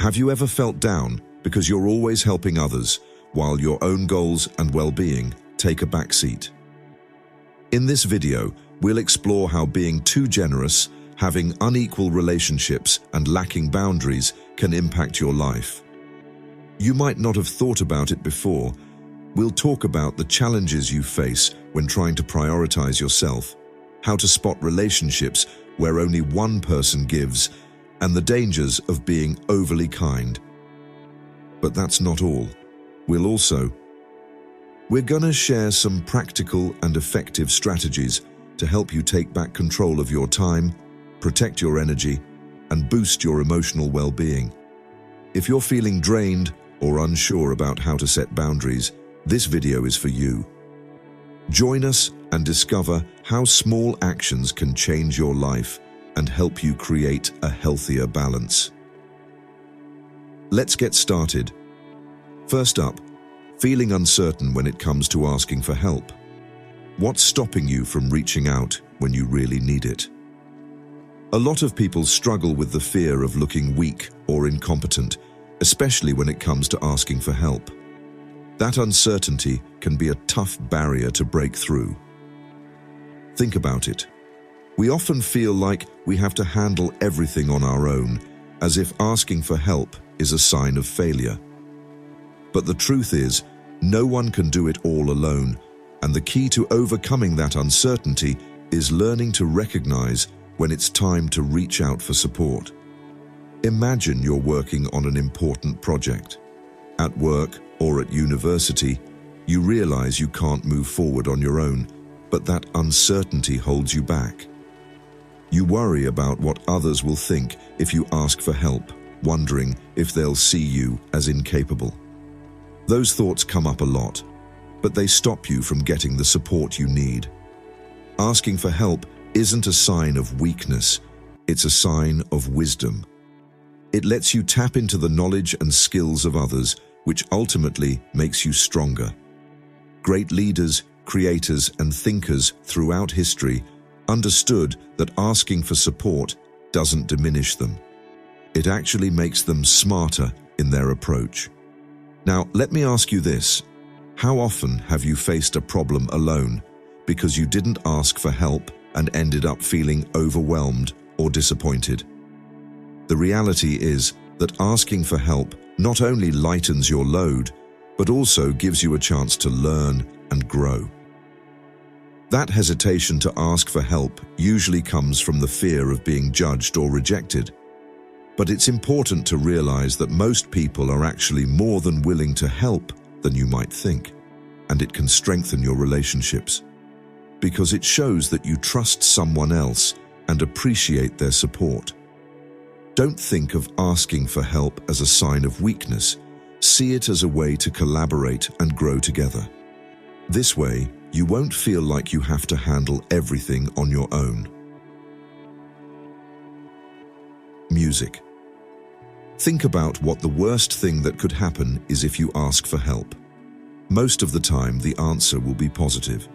Have you ever felt down because you're always helping others while your own goals and well-being take a backseat? In this video, we'll explore how being too generous, having unequal relationships, and lacking boundaries can impact your life. You might not have thought about it before. We'll talk about the challenges you face when trying to prioritize yourself, how to spot relationships where only one person gives, and the dangers of being overly kind. But that's not all. We're gonna share some practical and effective strategies to help you take back control of your time, protect your energy, and boost your emotional well-being. If you're feeling drained or unsure about how to set boundaries, this video is for you. Join us and discover how small actions can change your life and help you create a healthier balance. Let's get started. First up, feeling uncertain when it comes to asking for help. What's stopping you from reaching out when you really need it? A lot of people struggle with the fear of looking weak or incompetent, especially when it comes to asking for help. That uncertainty can be a tough barrier to break through. Think about it. We often feel like we have to handle everything on our own, as if asking for help is a sign of failure. But the truth is, no one can do it all alone, and the key to overcoming that uncertainty is learning to recognize when it's time to reach out for support. Imagine you're working on an important project. At work or at university, you realize you can't move forward on your own, but that uncertainty holds you back. You worry about what others will think if you ask for help, wondering if they'll see you as incapable. Those thoughts come up a lot, but they stop you from getting the support you need. Asking for help isn't a sign of weakness, it's a sign of wisdom. It lets you tap into the knowledge and skills of others, which ultimately makes you stronger. Great leaders, creators, and thinkers throughout history understood that asking for support doesn't diminish them. It actually makes them smarter in their approach. Now, let me ask you this. How often have you faced a problem alone because you didn't ask for help and ended up feeling overwhelmed or disappointed? The reality is that asking for help not only lightens your load, but also gives you a chance to learn and grow. That hesitation to ask for help usually comes from the fear of being judged or rejected. But it's important to realize that most people are actually more than willing to help than you might think, and it can strengthen your relationships, because it shows that you trust someone else and appreciate their support. Don't think of asking for help as a sign of weakness. See it as a way to collaborate and grow together. This way, you won't feel like you have to handle everything on your own. Music. Think about what the worst thing that could happen is if you ask for help. Most of the time, the answer will be positive,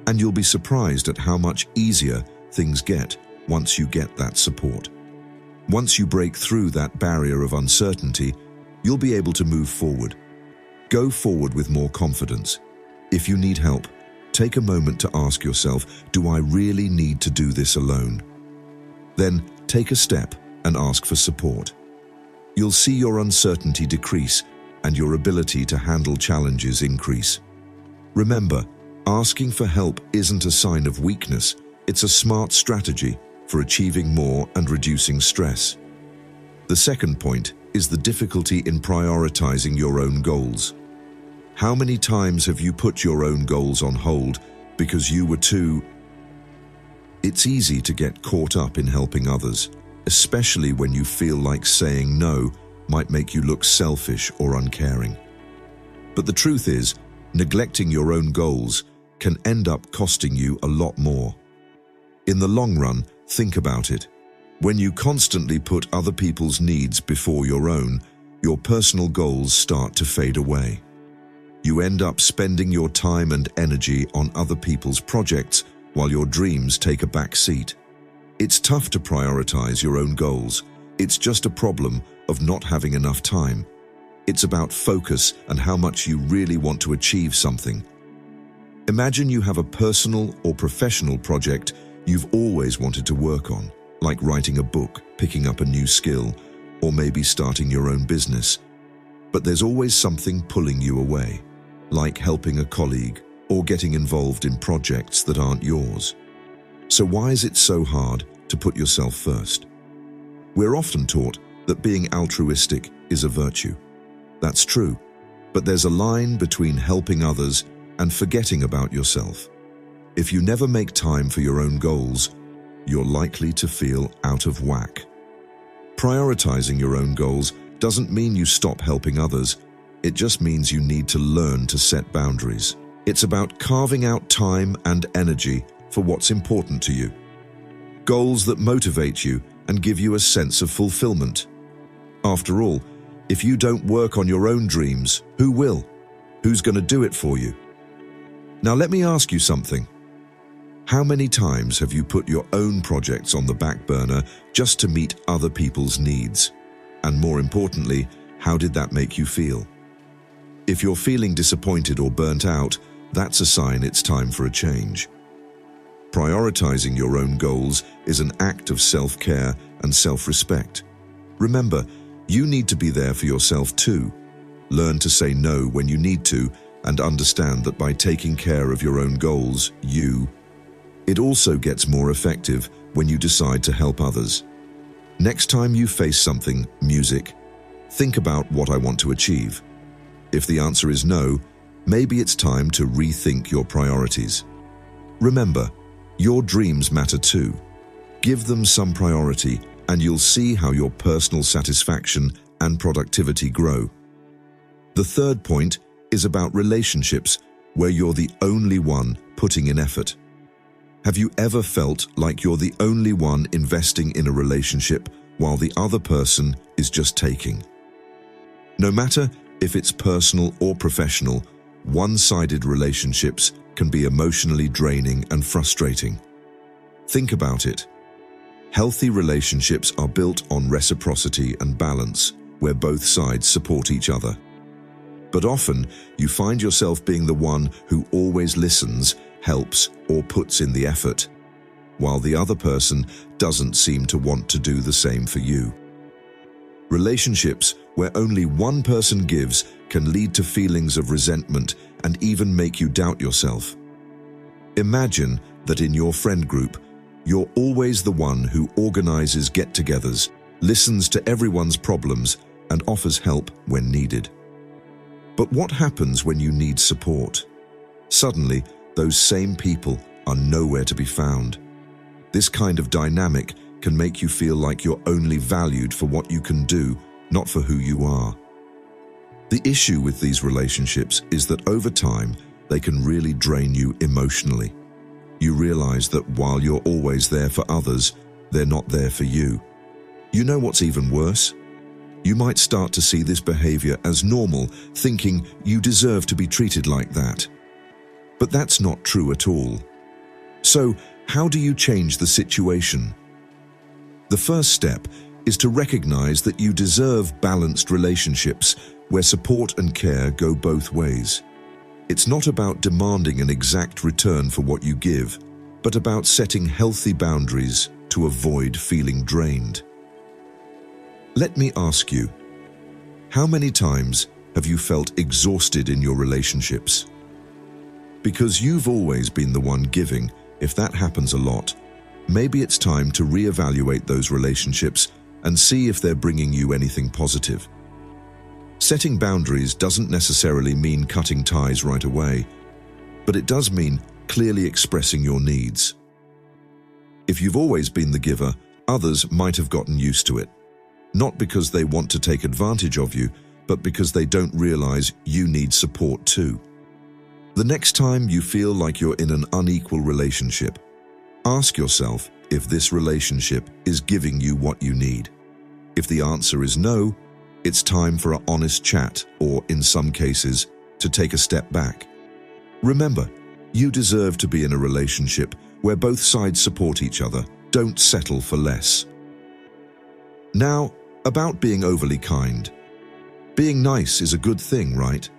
and you'll be surprised at how much easier things get once you get that support. Once you break through that barrier of uncertainty, you'll be able to move forward. Go forward with more confidence. If you need help, take a moment to ask yourself, do I really need to do this alone? Then take a step and ask for support. You'll see your uncertainty decrease and your ability to handle challenges increase. Remember, asking for help isn't a sign of weakness, it's a smart strategy for achieving more and reducing stress. The second point is the difficulty in prioritizing your own goals. How many times have you put your own goals on hold because you were too... It's easy to get caught up in helping others, especially when you feel like saying no might make you look selfish or uncaring. But the truth is, neglecting your own goals can end up costing you a lot more. In the long run, think about it. When you constantly put other people's needs before your own, your personal goals start to fade away. You end up spending your time and energy on other people's projects while your dreams take a back seat. It's tough to prioritize your own goals, It's just a problem of not having enough time. It's about focus and how much you really want to achieve something. Imagine you have a personal or professional project you've always wanted to work on, like writing a book, picking up a new skill, or maybe starting your own business. But there's always something pulling you away, like helping a colleague or getting involved in projects that aren't yours. So why is it so hard to put yourself first? We're often taught that being altruistic is a virtue. That's true, but there's a line between helping others and forgetting about yourself. If you never make time for your own goals, you're likely to feel out of whack. Prioritizing your own goals doesn't mean you stop helping others. It just means you need to learn to set boundaries. It's about carving out time and energy for what's important to you. Goals that motivate you and give you a sense of fulfillment. After all, if you don't work on your own dreams, who will? Who's going to do it for you? Now let me ask you something. How many times have you put your own projects on the back burner just to meet other people's needs? And more importantly, how did that make you feel? If you're feeling disappointed or burnt out, that's a sign it's time for a change. Prioritizing your own goals is an act of self-care and self-respect. Remember, you need to be there for yourself too. Learn to say no when you need to, and understand that by taking care of your own goals, it also gets more effective when you decide to help others. Next time you face something, music, think about what I want to achieve. If the answer is no, maybe it's time to rethink your priorities. Remember, your dreams matter too. Give them some priority, and you'll see how your personal satisfaction and productivity grow. The third point is about relationships where you're the only one putting in effort. Have you ever felt like you're the only one investing in a relationship while the other person is just taking? No matter if it's personal or professional, one-sided relationships can be emotionally draining and frustrating. Think about it. Healthy relationships are built on reciprocity and balance, where both sides support each other. But often, you find yourself being the one who always listens, helps, or puts in the effort, while the other person doesn't seem to want to do the same for you. Relationships where only one person gives can lead to feelings of resentment and even make you doubt yourself. Imagine that in your friend group, you're always the one who organizes get-togethers, listens to everyone's problems, and offers help when needed. But what happens when you need support? Suddenly, those same people are nowhere to be found. This kind of dynamic can make you feel like you're only valued for what you can do, not for who you are. The issue with these relationships is that over time, they can really drain you emotionally. You realize that while you're always there for others, they're not there for you. You know what's even worse? You might start to see this behavior as normal, thinking you deserve to be treated like that. But that's not true at all. So, how do you change the situation? The first step is to recognize that you deserve balanced relationships where support and care go both ways. It's not about demanding an exact return for what you give, but about setting healthy boundaries to avoid feeling drained. Let me ask you, how many times have you felt exhausted in your relationships? Because you've always been the one giving, if that happens a lot, maybe it's time to reevaluate those relationships and see if they're bringing you anything positive. Setting boundaries doesn't necessarily mean cutting ties right away, but it does mean clearly expressing your needs. If you've always been the giver, others might have gotten used to it. Not because they want to take advantage of you, but because they don't realize you need support too. The next time you feel like you're in an unequal relationship, ask yourself if this relationship is giving you what you need. If the answer is no, it's time for an honest chat, or in some cases, to take a step back. Remember, you deserve to be in a relationship where both sides support each other. Don't settle for less. Now, about being overly kind. Being nice is a good thing, right?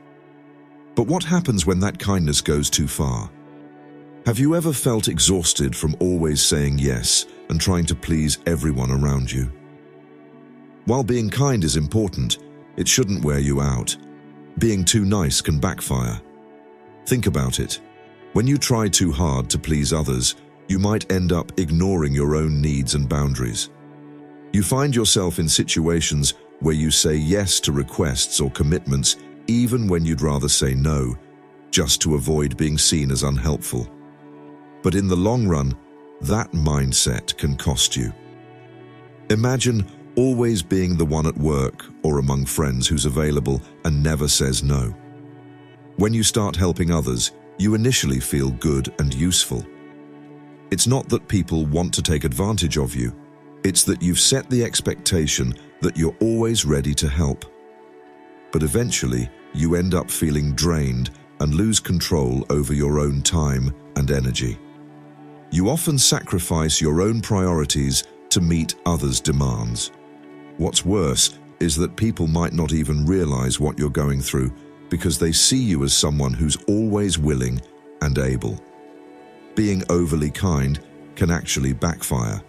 But what happens when that kindness goes too far? Have you ever felt exhausted from always saying yes and trying to please everyone around you? While being kind is important, it shouldn't wear you out. Being too nice can backfire. Think about it. When you try too hard to please others, you might end up ignoring your own needs and boundaries. You find yourself in situations where you say yes to requests or commitments even when you'd rather say no, just to avoid being seen as unhelpful. But in the long run, that mindset can cost you. Imagine always being the one at work or among friends who's available and never says no. When you start helping others, you initially feel good and useful. It's not that people want to take advantage of you. It's that you've set the expectation that you're always ready to help. But eventually, you end up feeling drained and lose control over your own time and energy. You often sacrifice your own priorities to meet others' demands. What's worse is that people might not even realize what you're going through because they see you as someone who's always willing and able. Being overly kind can actually backfire.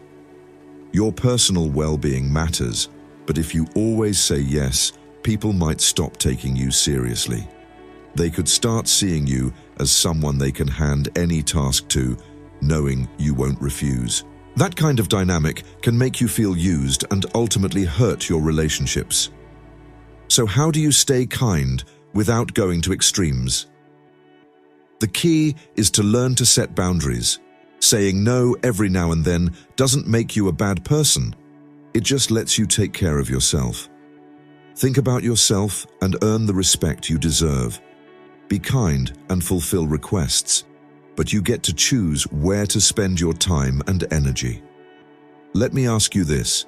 Your personal well-being matters, but if you always say yes, people might stop taking you seriously. They could start seeing you as someone they can hand any task to, knowing you won't refuse. That kind of dynamic can make you feel used and ultimately hurt your relationships. So how do you stay kind without going to extremes? The key is to learn to set boundaries. Saying no every now and then doesn't make you a bad person. It just lets you take care of yourself. Think about yourself and earn the respect you deserve. Be kind and fulfill requests, but you get to choose where to spend your time and energy. Let me ask you this.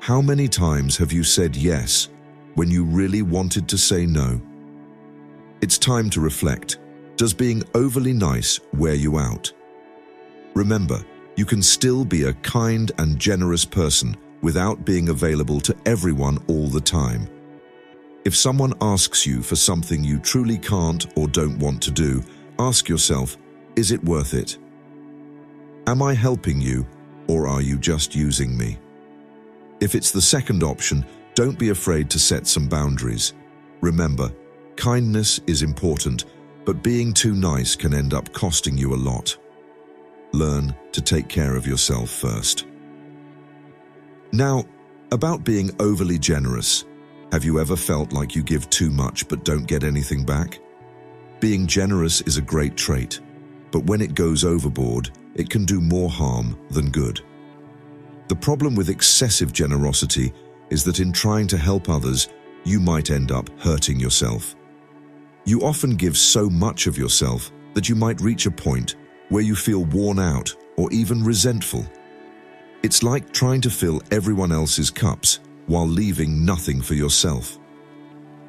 How many times have you said yes when you really wanted to say no? It's time to reflect. Does being overly nice wear you out? Remember, you can still be a kind and generous person without being available to everyone all the time. If someone asks you for something you truly can't or don't want to do, ask yourself, is it worth it? Am I helping you, or are you just using me? If it's the second option, don't be afraid to set some boundaries. Remember, kindness is important, but being too nice can end up costing you a lot. Learn to take care of yourself first. Now, about being overly generous. Have you ever felt like you give too much but don't get anything back? Being generous is a great trait, but when it goes overboard, it can do more harm than good. The problem with excessive generosity is that in trying to help others, you might end up hurting yourself. You often give so much of yourself that you might reach a point where you feel worn out or even resentful. It's like trying to fill everyone else's cups while leaving nothing for yourself.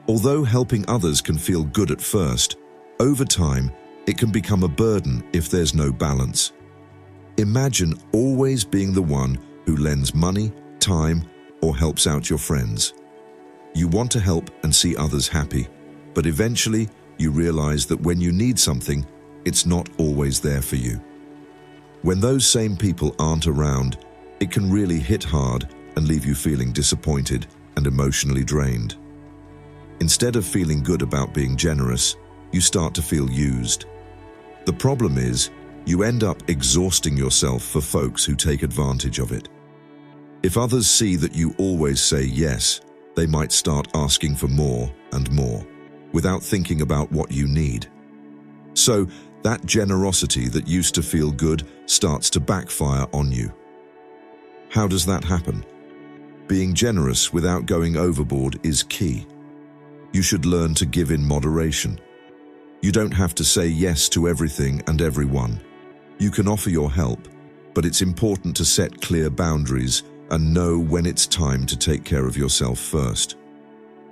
Although helping others can feel good at first, over time, it can become a burden if there's no balance. Imagine always being the one who lends money, time, or helps out your friends. You want to help and see others happy, but eventually you realize that when you need something, it's not always there for you. When those same people aren't around, it can really hit hard and leave you feeling disappointed and emotionally drained. Instead of feeling good about being generous, you start to feel used. The problem is, you end up exhausting yourself for folks who take advantage of it. If others see that you always say yes, they might start asking for more and more, without thinking about what you need. So, that generosity that used to feel good starts to backfire on you. How does that happen? Being generous without going overboard is key. You should learn to give in moderation. You don't have to say yes to everything and everyone. You can offer your help, but it's important to set clear boundaries and know when it's time to take care of yourself first.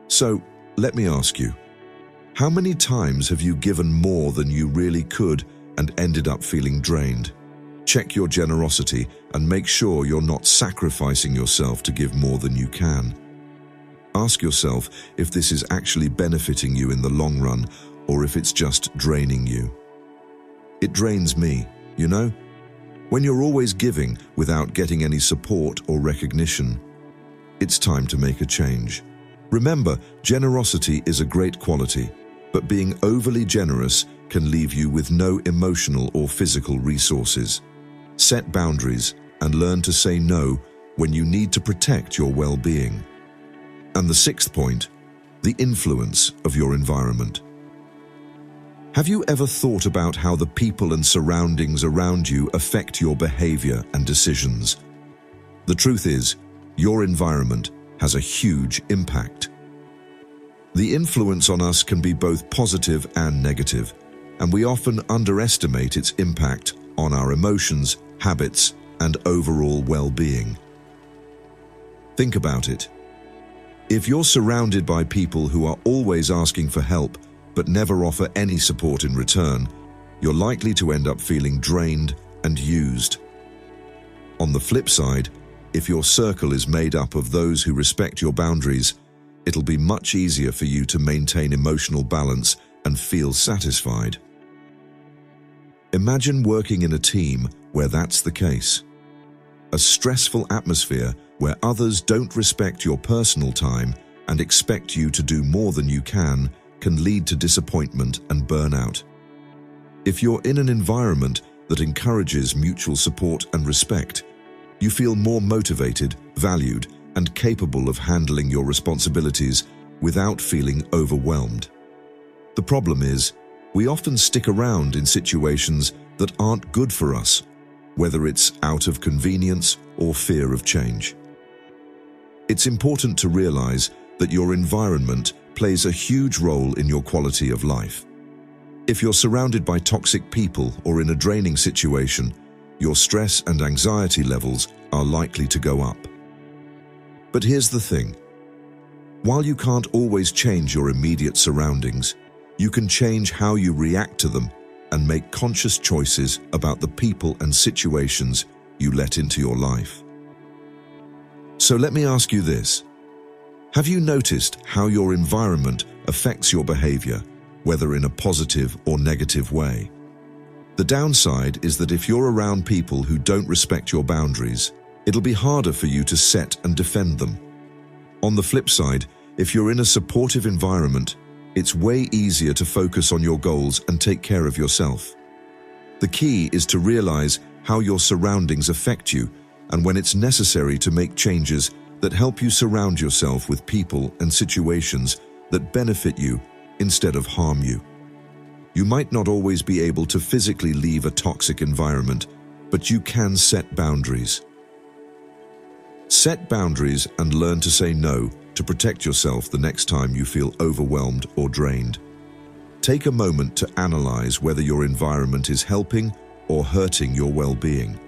So, let me ask you, how many times have you given more than you really could and ended up feeling drained? Check your generosity and make sure you're not sacrificing yourself to give more than you can. Ask yourself if this is actually benefiting you in the long run or if it's just draining you. It drains me, you know? When you're always giving without getting any support or recognition, it's time to make a change. Remember, generosity is a great quality, but being overly generous can leave you with no emotional or physical resources. Set boundaries and learn to say no when you need to protect your well-being. And the sixth point, the influence of your environment. Have you ever thought about how the people and surroundings around you affect your behavior and decisions? The truth is, your environment has a huge impact. The influence on us can be both positive and negative, and we often underestimate its impact on our emotions, habits, and overall well-being. Think about it. If you're surrounded by people who are always asking for help but never offer any support in return, you're likely to end up feeling drained and used. On the flip side, if your circle is made up of those who respect your boundaries, it'll be much easier for you to maintain emotional balance and feel satisfied. Imagine working in a team where that's the case. A stressful atmosphere where others don't respect your personal time and expect you to do more than you can lead to disappointment and burnout. If you're in an environment that encourages mutual support and respect, you feel more motivated, valued, and capable of handling your responsibilities without feeling overwhelmed. The problem is, we often stick around in situations that aren't good for us, whether it's out of convenience or fear of change. It's important to realize that your environment plays a huge role in your quality of life. If you're surrounded by toxic people or in a draining situation, your stress and anxiety levels are likely to go up. But here's the thing. While you can't always change your immediate surroundings, you can change how you react to them and make conscious choices about the people and situations you let into your life. So let me ask you this. Have you noticed how your environment affects your behavior, whether in a positive or negative way? The downside is that if you're around people who don't respect your boundaries, it'll be harder for you to set and defend them. On the flip side, if you're in a supportive environment, it's way easier to focus on your goals and take care of yourself. The key is to realize how your surroundings affect you and when it's necessary to make changes that help you surround yourself with people and situations that benefit you instead of harm you. You might not always be able to physically leave a toxic environment, but you can set boundaries. Set boundaries and learn to say no to protect yourself the next time you feel overwhelmed or drained. Take a moment to analyze whether your environment is helping or hurting your well-being.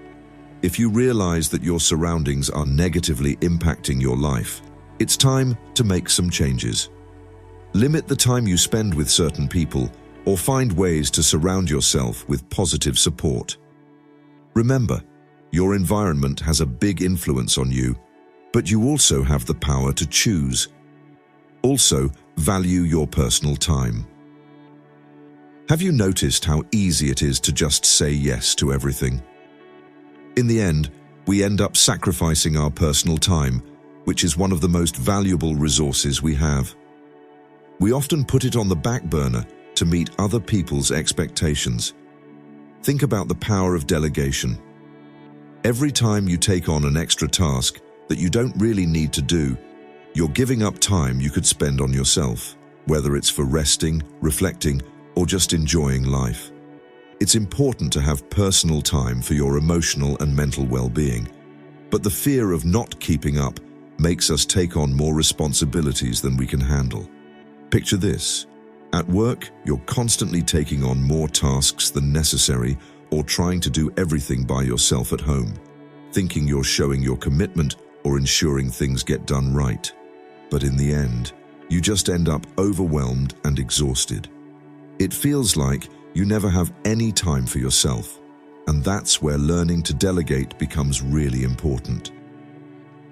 If you realize that your surroundings are negatively impacting your life, it's time to make some changes. Limit the time you spend with certain people or find ways to surround yourself with positive support. Remember, your environment has a big influence on you, but you also have the power to choose. Also, value your personal time. Have you noticed how easy it is to just say yes to everything? In the end, we end up sacrificing our personal time, which is one of the most valuable resources we have. We often put it on the back burner to meet other people's expectations. Think about the power of delegation. Every time you take on an extra task that you don't really need to do, you're giving up time you could spend on yourself, whether it's for resting, reflecting, or just enjoying life. It's important to have personal time for your emotional and mental well-being, but the fear of not keeping up makes us take on more responsibilities than we can handle. Picture this. At work, you're constantly taking on more tasks than necessary or trying to do everything by yourself at home, thinking you're showing your commitment or ensuring things get done right. But in the end, you just end up overwhelmed and exhausted. It feels like you never have any time for yourself. And that's where learning to delegate becomes really important.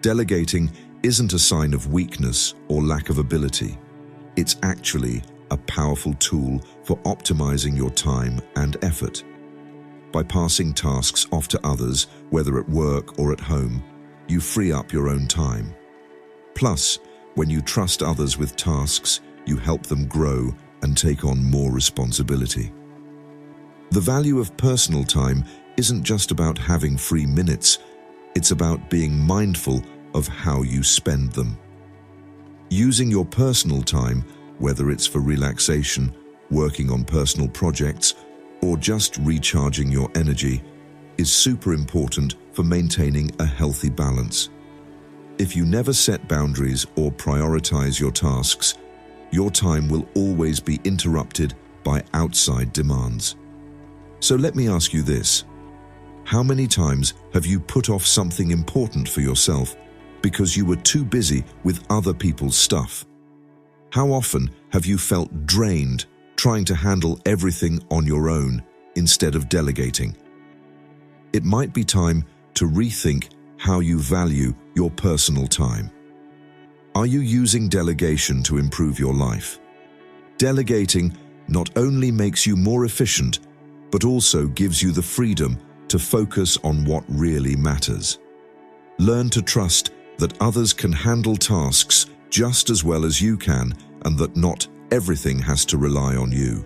Delegating isn't a sign of weakness or lack of ability. It's actually a powerful tool for optimizing your time and effort. By passing tasks off to others, whether at work or at home, you free up your own time. Plus, when you trust others with tasks, you help them grow and take on more responsibility. The value of personal time isn't just about having free minutes, it's about being mindful of how you spend them. Using your personal time, whether it's for relaxation, working on personal projects, or just recharging your energy, is super important for maintaining a healthy balance. If you never set boundaries or prioritize your tasks, your time will always be interrupted by outside demands. So let me ask you this. How many times have you put off something important for yourself because you were too busy with other people's stuff? How often have you felt drained trying to handle everything on your own instead of delegating? It might be time to rethink how you value your personal time. Are you using delegation to improve your life? Delegating not only makes you more efficient, but also gives you the freedom to focus on what really matters. Learn to trust that others can handle tasks just as well as you can, and that not everything has to rely on you.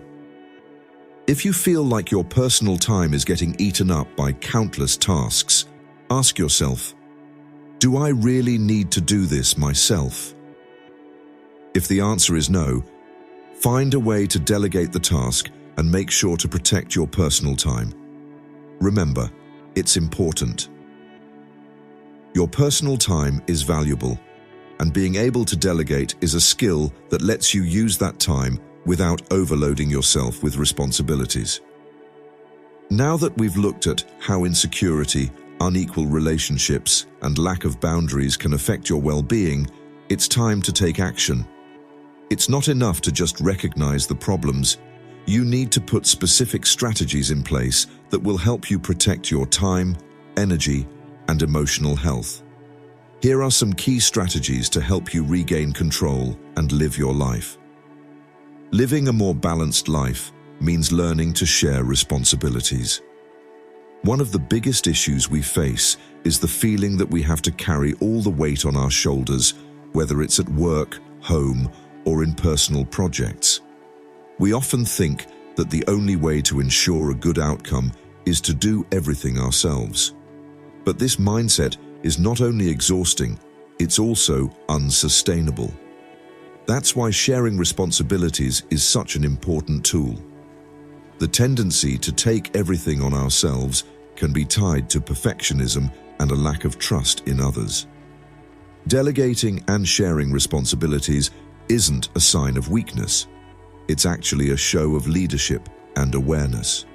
If you feel like your personal time is getting eaten up by countless tasks, ask yourself, do I really need to do this myself? If the answer is no, find a way to delegate the task and make sure to protect your personal time. Remember, it's important. Your personal time is valuable, and being able to delegate is a skill that lets you use that time without overloading yourself with responsibilities. Now that we've looked at how insecurity, unequal relationships, and lack of boundaries can affect your well-being, it's time to take action. It's not enough to just recognize the problems. You need to put specific strategies in place that will help you protect your time, energy, and emotional health. Here are some key strategies to help you regain control and live your life. Living a more balanced life means learning to share responsibilities. One of the biggest issues we face is the feeling that we have to carry all the weight on our shoulders, whether it's at work, home, or in personal projects. We often think that the only way to ensure a good outcome is to do everything ourselves. But this mindset is not only exhausting, it's also unsustainable. That's why sharing responsibilities is such an important tool. The tendency to take everything on ourselves can be tied to perfectionism and a lack of trust in others. Delegating and sharing responsibilities isn't a sign of weakness. It's actually a show of leadership and awareness.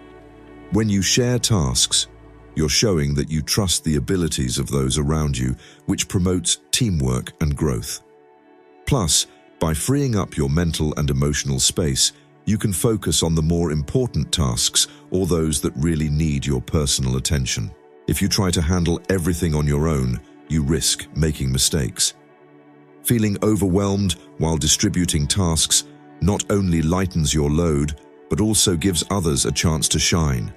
When you share tasks, you're showing that you trust the abilities of those around you, which promotes teamwork and growth. Plus, by freeing up your mental and emotional space, you can focus on the more important tasks or those that really need your personal attention. If you try to handle everything on your own, you risk making mistakes. Feeling overwhelmed while distributing tasks not only lightens your load, but also gives others a chance to shine.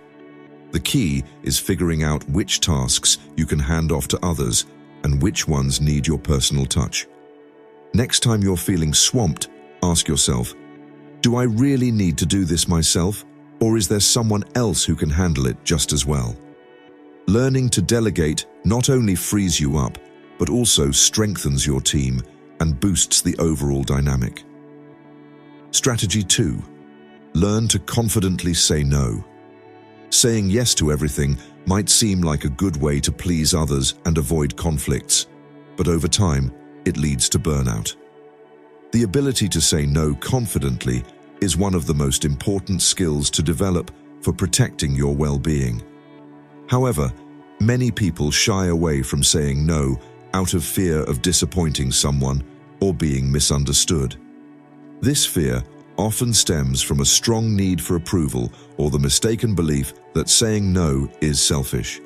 The key is figuring out which tasks you can hand off to others and which ones need your personal touch. Next time you're feeling swamped, ask yourself, do I really need to do this myself, or is there someone else who can handle it just as well? Learning to delegate not only frees you up, but also strengthens your team and boosts the overall dynamic. Strategy 2. Learn to confidently say no. Saying yes to everything might seem like a good way to please others and avoid conflicts, but over time, it leads to burnout. The ability to say no confidently is one of the most important skills to develop for protecting your well-being. However, many people shy away from saying no out of fear of disappointing someone or being misunderstood. This fear often stems from a strong need for approval or the mistaken belief that saying no is selfish.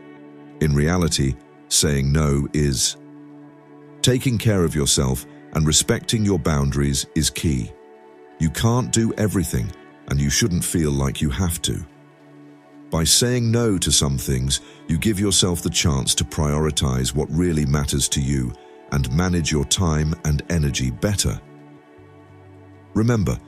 In reality, saying no is. Taking care of yourself and respecting your boundaries is key. You can't do everything, and you shouldn't feel like you have to. By saying no to some things, you give yourself the chance to prioritize what really matters to you and manage your time and energy better. Remember,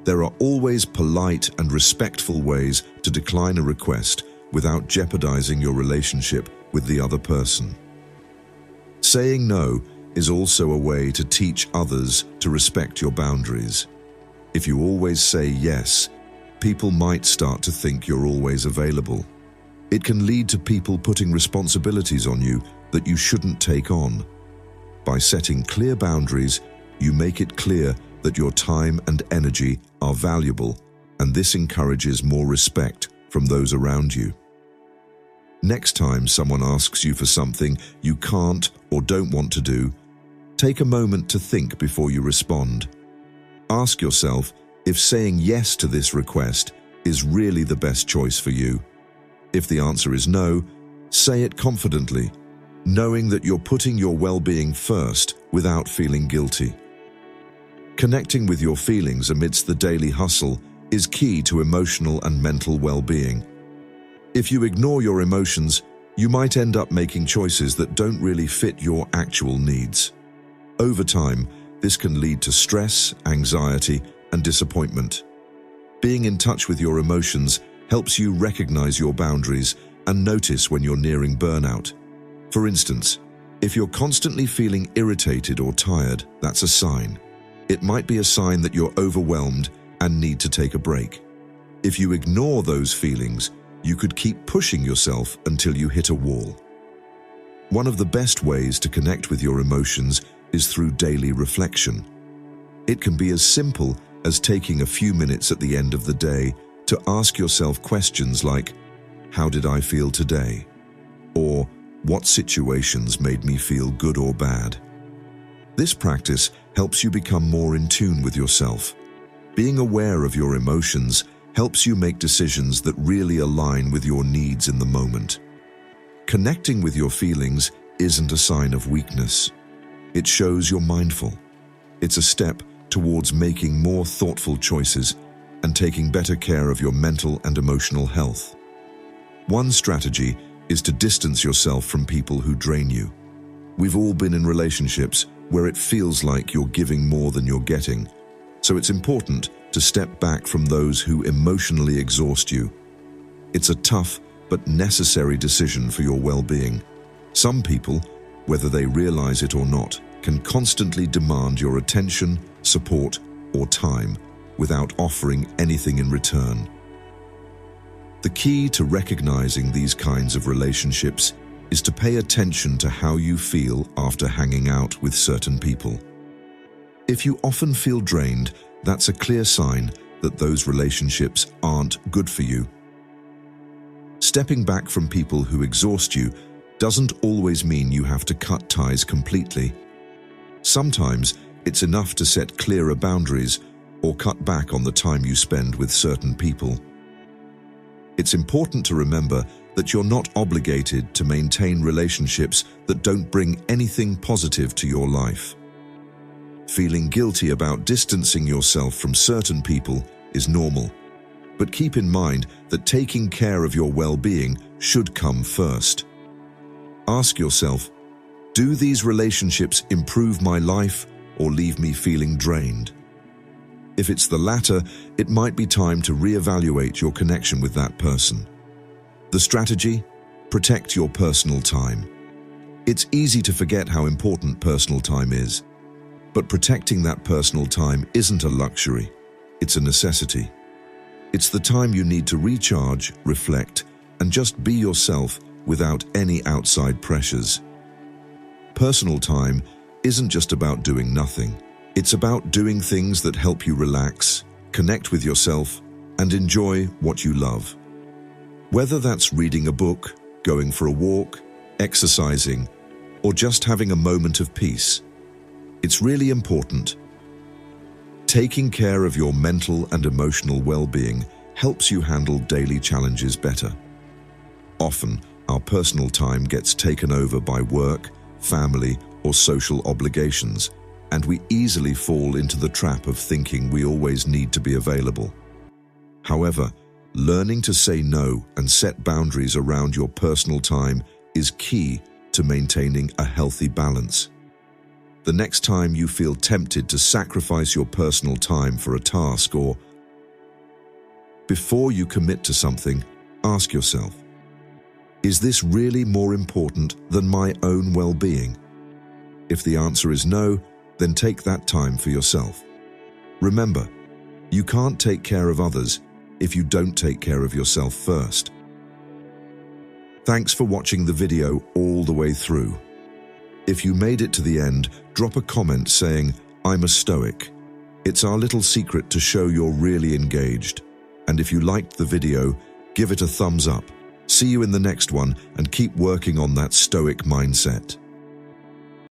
there are always polite and respectful ways to decline a request without jeopardizing your relationship with the other person. Saying no is also a way to teach others to respect your boundaries. If you always say yes, people might start to think you're always available. It can lead to people putting responsibilities on you that you shouldn't take on. By setting clear boundaries, you make it clear that your time and energy are valuable, and this encourages more respect from those around you. Next time someone asks you for something you can't or don't want to do, take a moment to think before you respond. Ask yourself if saying yes to this request is really the best choice for you. If the answer is no, say it confidently, knowing that you're putting your well-being first without feeling guilty. Connecting with your feelings amidst the daily hustle is key to emotional and mental well-being. If you ignore your emotions, you might end up making choices that don't really fit your actual needs. Over time, this can lead to stress, anxiety, and disappointment. Being in touch with your emotions helps you recognize your boundaries and notice when you're nearing burnout. For instance, if you're constantly feeling irritated or tired, that's a sign. It might be a sign that you're overwhelmed and need to take a break. If you ignore those feelings, you could keep pushing yourself until you hit a wall. One of the best ways to connect with your emotions is through daily reflection. It can be as simple as taking a few minutes at the end of the day to ask yourself questions like, "How did I feel today?" Or, "What situations made me feel good or bad?" This practice helps you become more in tune with yourself. Being aware of your emotions helps you make decisions that really align with your needs in the moment. Connecting with your feelings isn't a sign of weakness. It shows you're mindful. It's a step towards making more thoughtful choices and taking better care of your mental and emotional health. One strategy is to distance yourself from people who drain you. We've all been in relationships where it feels like you're giving more than you're getting, so it's important to step back from those who emotionally exhaust you. It's a tough but necessary decision for your well-being. Some people, whether they realize it or not, can constantly demand your attention, support, or time without offering anything in return. The key to recognizing these kinds of relationships is to pay attention to how you feel after hanging out with certain people. If you often feel drained, that's a clear sign that those relationships aren't good for you. Stepping back from people who exhaust you doesn't always mean you have to cut ties completely. Sometimes it's enough to set clearer boundaries or cut back on the time you spend with certain people. It's important to remember that you're not obligated to maintain relationships that don't bring anything positive to your life. Feeling guilty about distancing yourself from certain people is normal, but keep in mind that taking care of your well-being should come first. Ask yourself, do these relationships improve my life or leave me feeling drained? If it's the latter, it might be time to reevaluate your connection with that person. The strategy? Protect your personal time. It's easy to forget how important personal time is, but protecting that personal time isn't a luxury, it's a necessity. It's the time you need to recharge, reflect, and just be yourself without any outside pressures. Personal time isn't just about doing nothing. It's about doing things that help you relax, connect with yourself, and enjoy what you love. Whether that's reading a book, going for a walk, exercising, or just having a moment of peace, it's really important. Taking care of your mental and emotional well-being helps you handle daily challenges better. Often, our personal time gets taken over by work, family, or social obligations, and we easily fall into the trap of thinking we always need to be available. However, learning to say no and set boundaries around your personal time is key to maintaining a healthy balance. The next time you feel tempted to sacrifice your personal time for a task or before you commit to something, ask yourself, is this really more important than my own well-being? If the answer is no, then take that time for yourself. Remember, you can't take care of others if you don't take care of yourself first. Thanks for watching the video all the way through. If you made it to the end, drop a comment saying, "I'm a Stoic." It's our little secret to show you're really engaged. And if you liked the video, give it a thumbs up. See you in the next one and keep working on that Stoic mindset.